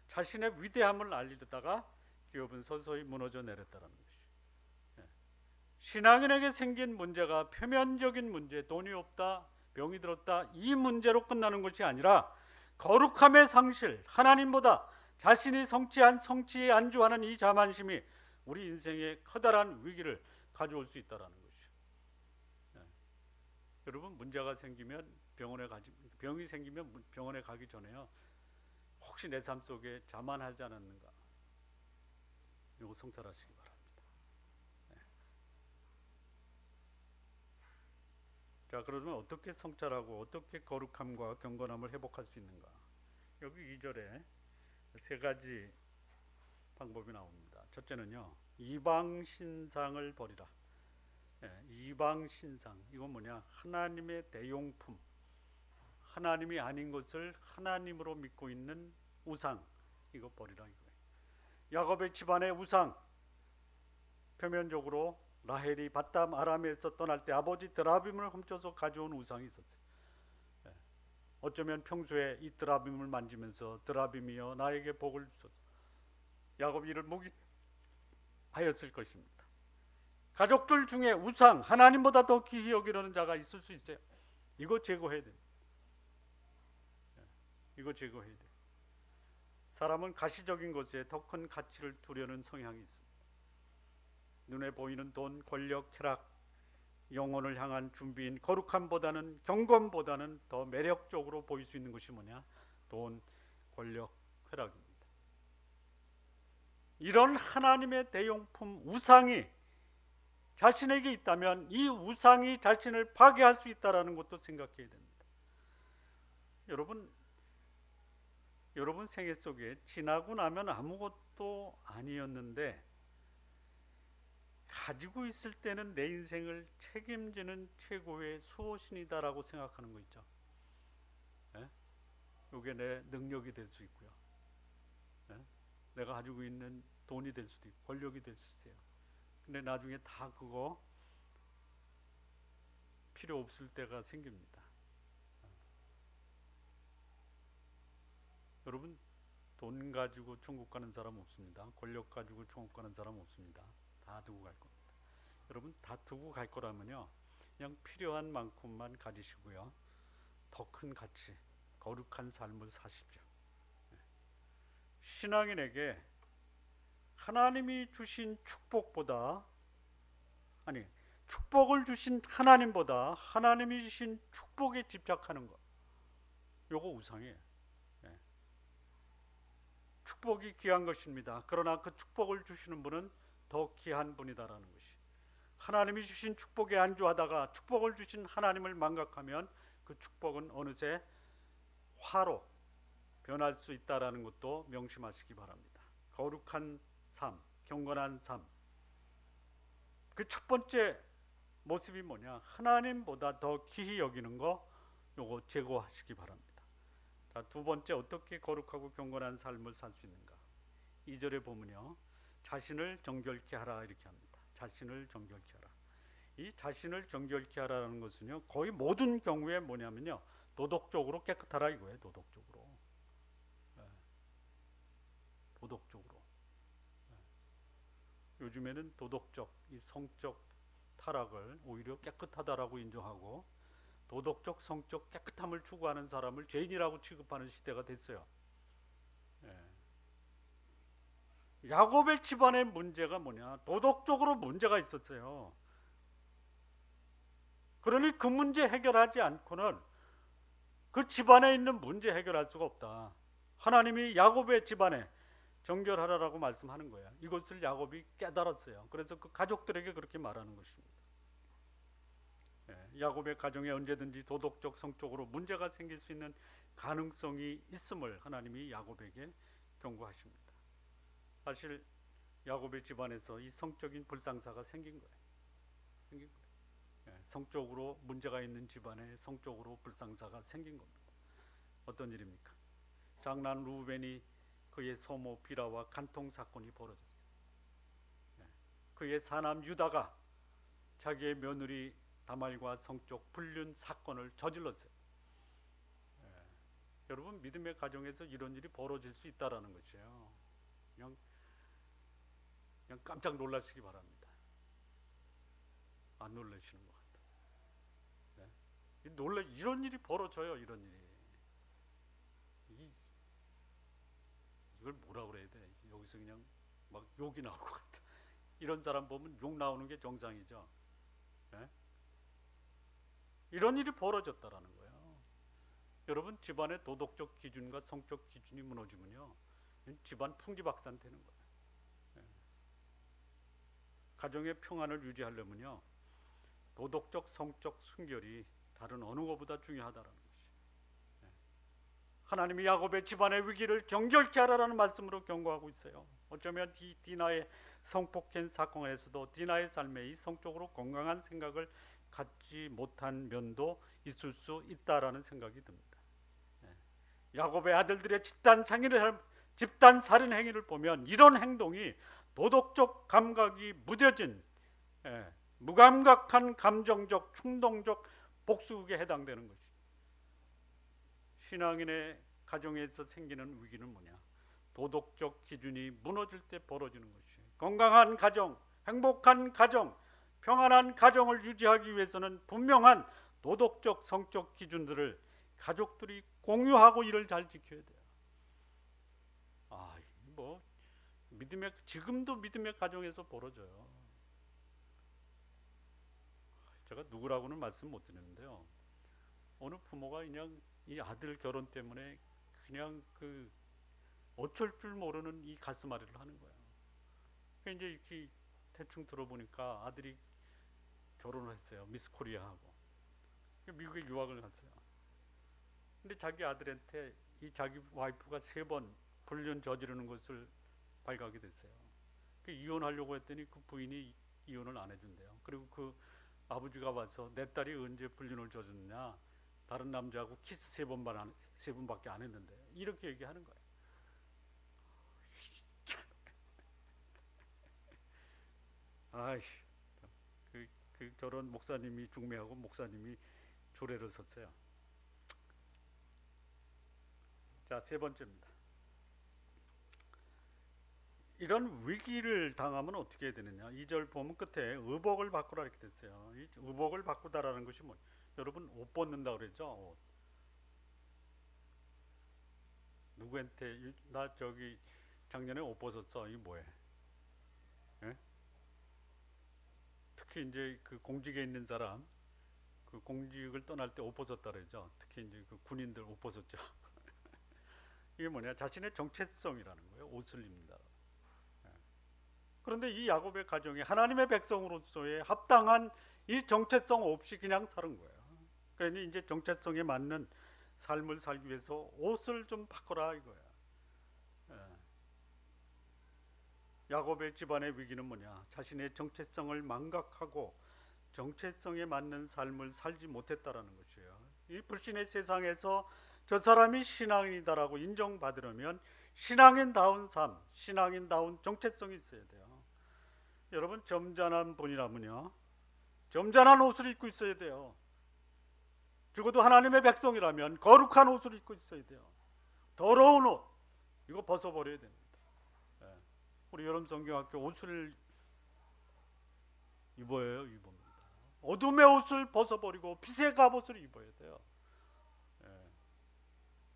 자신의 위대함을 알리려다가 기업은 서서히 무너져 내렸다는 것이죠. 신앙인에게 생긴 문제가 표면적인 문제, 돈이 없다, 병이 들었다, 이 문제로 끝나는 것이 아니라 거룩함의 상실, 하나님보다 자신이 성취한 성취에 안주하는 이 자만심이 우리 인생에 커다란 위기를 가져올 수 있다는 것이죠. 여러분, 문제가 생기면 병이 생기면 병원에 가기 전에요, 혹시 내 삶 속에 자만하지 않았는가, 이거 성찰하시기 바랍니다. 네. 자, 그러면 어떻게 성찰하고 어떻게 거룩함과 경건함을 회복할 수 있는가? 여기 2절에 세 가지 방법이 나옵니다. 첫째는요, 이방 신상을 버리라. 이방 신상, 이건 뭐냐? 하나님의 대용품, 하나님이 아닌 것을 하나님으로 믿고 있는 우상, 이거 버리라 이거예요. 야곱의 집안의 우상, 표면적으로 라헬이 밧담 아람에서 떠날 때 아버지 드라빔을 훔쳐서 가져온 우상이 있었어요. 어쩌면 평소에 이 드라빔을 만지면서 드라빔이여 나에게 복을 주소서, 야곱이 이를 묵인하였을 것입니다. 가족들 중에 우상, 하나님보다 더 귀히 여기려는 자가 있을 수 있어요. 이거 제거해야 됩니다. 이거 제거해야 돼요. 사람은 가시적인 것에 더 큰 가치를 두려는 성향이 있습니다. 눈에 보이는 돈, 권력, 쾌락, 영혼을 향한 준비인 거룩함보다는, 경건보다는 더 매력적으로 보일 수 있는 것이 뭐냐? 돈, 권력, 쾌락입니다. 이런 하나님의 대용품 우상이 자신에게 있다면 이 우상이 자신을 파괴할 수 있다는 것도 생각해야 됩니다. 여러분 생애 속에 지나고 나면 아무것도 아니었는데 가지고 있을 때는 내 인생을 책임지는 최고의 수호신이다라고 생각하는 거 있죠. 이게 내 능력이 될 수 있고요, 내가 가지고 있는 돈이 될 수도 있고 권력이 될 수 있어요. 근데 나중에 다 그거 필요 없을 때가 생깁니다. 여러분, 돈 가지고 천국 가는 사람 없습니다. 권력 가지고 천국 가는 사람 없습니다. 다 두고 갈 겁니다. 여러분, 다 두고 갈 거라면요, 그냥 필요한 만큼만 가지시고요. 더 큰 가치, 거룩한 삶을 사십시오. 신앙인에게 하나님이 주신 축복보다, 아니, 축복을 주신 하나님보다 하나님이 주신 축복에 집착하는 것, 요거 우상이에요. 예. 축복이 귀한 것입니다. 그러나 그 축복을 주시는 분은 더 귀한 분이다라는 것이, 하나님이 주신 축복에 안주하다가 축복을 주신 하나님을 망각하면 그 축복은 어느새 화로 변할 수 있다라는 것도 명심하시기 바랍니다. 거룩한 삶, 경건한 삶, 그 첫 번째 모습이 뭐냐? 하나님보다 더 귀히 여기는 거, 요거 제거하시기 바랍니다. 자, 두 번째, 어떻게 거룩하고 경건한 삶을 살 수 있는가? 2절에 보면요, 자신을 정결케 하라 이렇게 합니다. 자신을 정결케 하라. 이 자신을 정결케 하라는 것은요, 거의 모든 경우에 뭐냐면요, 도덕적으로 깨끗하라 이거예요. 도덕적으로. 도덕적으로. 요즘에는 도덕적, 이 성적 타락을 오히려 깨끗하다라고 인정하고 도덕적, 성적 깨끗함을 추구하는 사람을 죄인이라고 취급하는 시대가 됐어요. 야곱의 집안의 문제가 뭐냐? 도덕적으로 문제가 있었어요. 그러니 그 문제 해결하지 않고는 그 집안에 있는 문제 해결할 수가 없다. 하나님이 야곱의 집안에 정결하라라고 말씀하는 거야. 이것을 야곱이 깨달았어요. 그래서 그 가족들에게 그렇게 말하는 것입니다. 야곱의 가정에 언제든지 도덕적, 성적으로 문제가 생길 수 있는 가능성이 있음을 하나님이 야곱에게 경고하십니다. 사실 야곱의 집안에서 이 성적인 불상사가 생긴 거예요. 성적으로 문제가 있는 집안에 성적으로 불상사가 생긴 겁니다. 어떤 일입니까? 장남 루벤이 그의 소모 비라와 간통 사건이 벌어졌어요. 그의 사남 유다가 자기의 며느리 다말과 성적 불륜 사건을 저질렀어요. 여러분, 믿음의 가정에서 이런 일이 벌어질 수 있다라는 것이에요. 그냥 깜짝 놀라시기 바랍니다. 안 놀라시는 것 같아요. 이런 일이 벌어져요. 이런 일이. 이걸 뭐라 그래야 돼? 여기서 그냥 막 욕이 나올 것 같아. 이런 사람 보면 욕 나오는 게 정상이죠. 이런 일이 벌어졌다라는 거예요. 여러분, 집안의 도덕적 기준과 성적 기준이 무너지면요, 집안 풍지박산되는 거예요. 가정의 평안을 유지하려면요, 도덕적, 성적 순결이 다른 어느 것보다 중요하다라는 것이. 하나님이 야곱의 집안의 위기를 정결케 하라는 말씀으로 경고하고 있어요. 어쩌면 디나의 성폭행 사건에서도 디나의 삶에 이 성적으로 건강한 생각을 갖지 못한 면도 있을 수 있다라는 생각이 듭니다. 야곱의 아들들의 집단 살인 행위를 보면 이런 행동이 도덕적 감각이 무뎌진 무감각한 감정적 충동적 복수극에 해당되는 것이. 신앙인의 가정에서 생기는 위기는 뭐냐? 도덕적 기준이 무너질 때 벌어지는 것이. 건강한 가정, 행복한 가정, 평안한 가정을 유지하기 위해서는 분명한 도덕적, 성적 기준들을 가족들이 공유하고 이를 잘 지켜야 돼요. 지금도 믿음의 가정에서 벌어져요. 제가 누구라고는 말씀 못 드리는데요. 어느 부모가 그냥 이 아들 결혼 때문에 그냥 어쩔 줄 모르는 이 가슴앓이를 하는 거예요. 이제 이렇게 대충 들어보니까 아들이 결혼을 했어요. 미스 코리아하고. 미국에 유학을 갔어요. 근데 자기 아들한테 이 자기 와이프가 3번 불륜 저지르는 것을 발각이 됐어요. 이혼하려고 했더니 그 부인이 이혼을 안 해준대요. 그리고 그 아버지가 와서 내 딸이 언제 불륜을 저질렀냐, 다른 남자하고 키스 3번밖에 안 했는데, 이렇게 얘기하는 거예요. 그 결혼 목사님이 중매하고 목사님이 조례를 썼어요. 자, 3번째입니다. 이런 위기를 당하면 어떻게 해야 되느냐? 2절 보면 끝에 의복을 바꾸라 이렇게 됐어요. 이 의복을 바꾸다라는 것이 뭐? 여러분 옷 벗는다 그랬죠? 옷. 누구한테 나 저기 작년에 옷 벗었어. 이게 뭐해? 예? 특히 이제 그 공직에 있는 사람, 그 공직을 떠날 때 옷 벗었다 그러죠. 특히 이제 그 군인들 옷 벗었죠. 이게 뭐냐? 자신의 정체성이라는 거예요. 옷을 입는다. 그런데 이 야곱의 가정이 하나님의 백성으로서의 합당한 이 정체성 없이 그냥 사는 거예요. 그러니 이제 정체성에 맞는 삶을 살기 위해서 옷을 좀 바꿔라 이거야. 야곱의 집안의 위기는 뭐냐? 자신의 정체성을 망각하고 정체성에 맞는 삶을 살지 못했다라는 것이에요. 이 불신의 세상에서 저 사람이 신앙인이다라고 인정받으려면 신앙인다운 삶, 신앙인다운 정체성이 있어야 돼요. 여러분 점잖은 분이라면요, 점잖은 옷을 입고 있어야 돼요. 적어도 하나님의 백성이라면 거룩한 옷을 입고 있어야 돼요. 더러운 옷 이거 벗어버려야 됩니다. 우리 여름성경학교 옷을 입습니다. 어둠의 옷을 벗어버리고 빛의 갑옷을 입어야 돼요.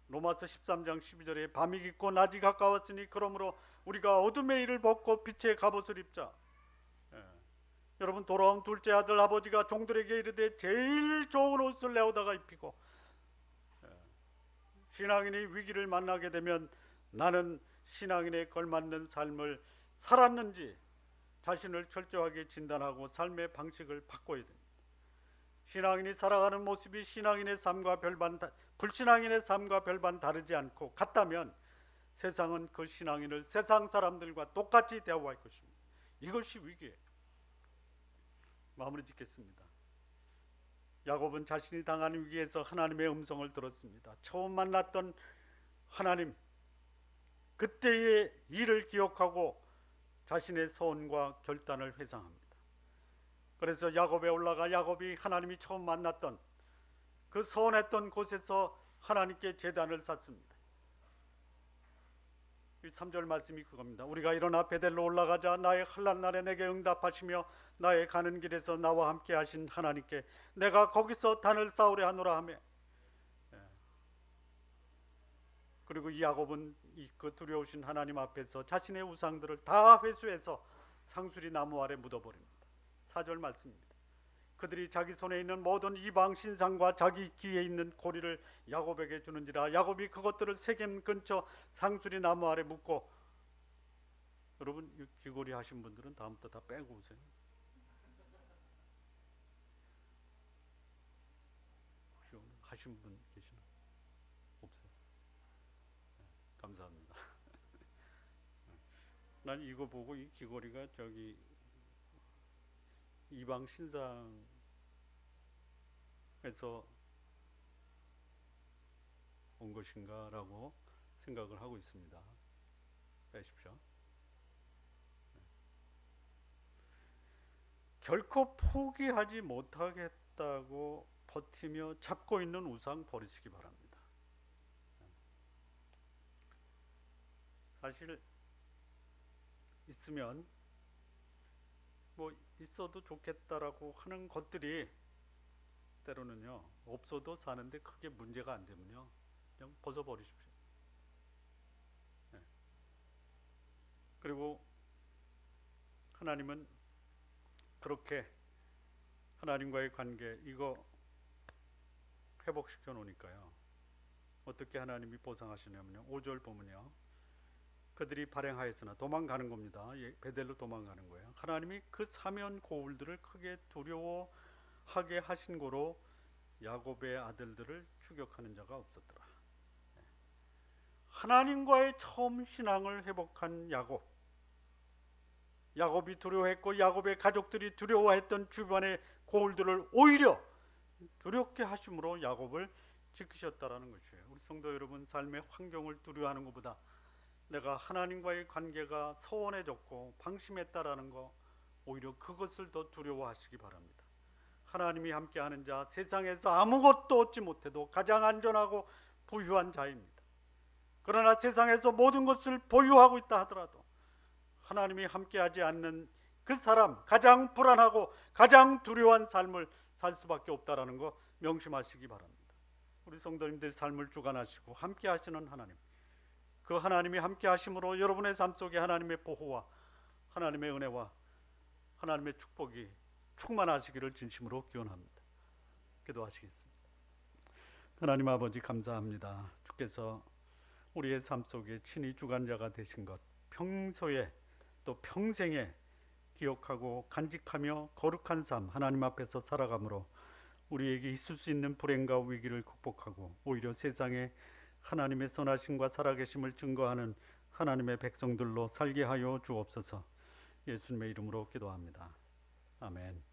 로마서 13장 12절에 밤이 깊고 낮이 가까웠으니 그러므로 우리가 어둠의 일을 벗고 빛의 갑옷을 입자. 여러분 돌아온 둘째 아들 아버지가 종들에게 이르되 제일 좋은 옷을 내어다가 입히고, 신앙인이 위기를 만나게 되면 나는 신앙인에 걸맞는 삶을 살았는지 자신을 철저하게 진단하고 삶의 방식을 바꿔야 됩니다. 신앙인이 살아가는 모습이 신앙인의 삶과 불신앙인의 삶과 별반 다르지 않고 같다면 세상은 그 신앙인을 세상 사람들과 똑같이 대우할 것입니다. 이것이 위기예요. 마무리 짓겠습니다. 야곱은 자신이 당한 위기에서 하나님의 음성을 들었습니다. 처음 만났던 하나님, 그때의 일을 기억하고 자신의 소원과 결단을 회상합니다. 그래서 야곱에 올라가 야곱이 하나님이 처음 만났던 그 소원했던 곳에서 하나님께 제단을 쌓습니다. 3절 말씀이 그겁니다. 우리가 일어나 베델로 올라가자 나의 환난 날에 내게 응답하시며 나의 가는 길에서 나와 함께 하신 하나님께 내가 거기서 단을 쌓으려 하노라 하며, 그리고 이 야곱은 그 두려우신 하나님 앞에서 자신의 우상들을 다 회수해서 상수리 나무 아래 묻어버립니다. 4절 말씀입니다. 그들이 자기 손에 있는 모든 이방 신상과 자기 귀에 있는 고리를 야곱에게 주는지라 야곱이 그것들을 세겜 근처 상수리 나무 아래 묻고, 여러분 귀걸이 하신 분들은 다음부터 다 빼고 오세요. 하신 분 계시나? 없어요. 감사합니다. 난 이거 보고 이 귀걸이가 저기 이방 신상에서 온 것인가라고 생각을 하고 있습니다. 빼십시오. 결코 포기하지 못하겠다고 버티며 잡고 있는 우상 버리시기 바랍니다. 사실 있으면 뭐 있어도 좋겠다라고 하는 것들이 때로는요 없어도 사는데 크게 문제가 안 되면요 그냥 벗어버리십시오. 그리고 하나님은 그렇게 하나님과의 관계 이거 회복시켜 놓으니까요 어떻게 하나님이 보상하시냐면요 5절 보면요 그들이 발행하였으나 도망가는 겁니다. 베델로 도망가는 거예요. 하나님이 그 사면 고울들을 크게 두려워하게 하신 고로 야곱의 아들들을 추격하는 자가 없었더라. 하나님과의 처음 신앙을 회복한 야곱이 두려워했고 야곱의 가족들이 두려워했던 주변의 고울들을 오히려 두렵게 하심으로 야곱을 지키셨다라는 것이에요. 우리 성도 여러분, 삶의 환경을 두려워하는 것보다 내가 하나님과의 관계가 소원해졌고 방심했다라는 거 오히려 그것을 더 두려워하시기 바랍니다. 하나님이 함께하는 자 세상에서 아무것도 얻지 못해도 가장 안전하고 부유한 자입니다. 그러나 세상에서 모든 것을 보유하고 있다 하더라도 하나님이 함께하지 않는 그 사람, 가장 불안하고 가장 두려워한 삶을 살 수밖에 없다라는 거 명심하시기 바랍니다. 우리 성도님들 삶을 주관하시고 함께하시는 하나님, 그 하나님이 함께하심으로 여러분의 삶 속에 하나님의 보호와 하나님의 은혜와 하나님의 축복이 충만하시기를 진심으로 기원합니다. 기도하시겠습니다. 하나님 아버지, 감사합니다. 주께서 우리의 삶 속에 친히 주관자가 되신 것, 평소에 또 평생에 기억하고 간직하며 거룩한 삶 하나님 앞에서 살아감으로 우리에게 있을 수 있는 불행과 위기를 극복하고 오히려 세상에 하나님의 선하심과 살아계심을 증거하는 하나님의 백성들로 살게 하여 주옵소서. 예수님의 이름으로 기도합니다. 아멘.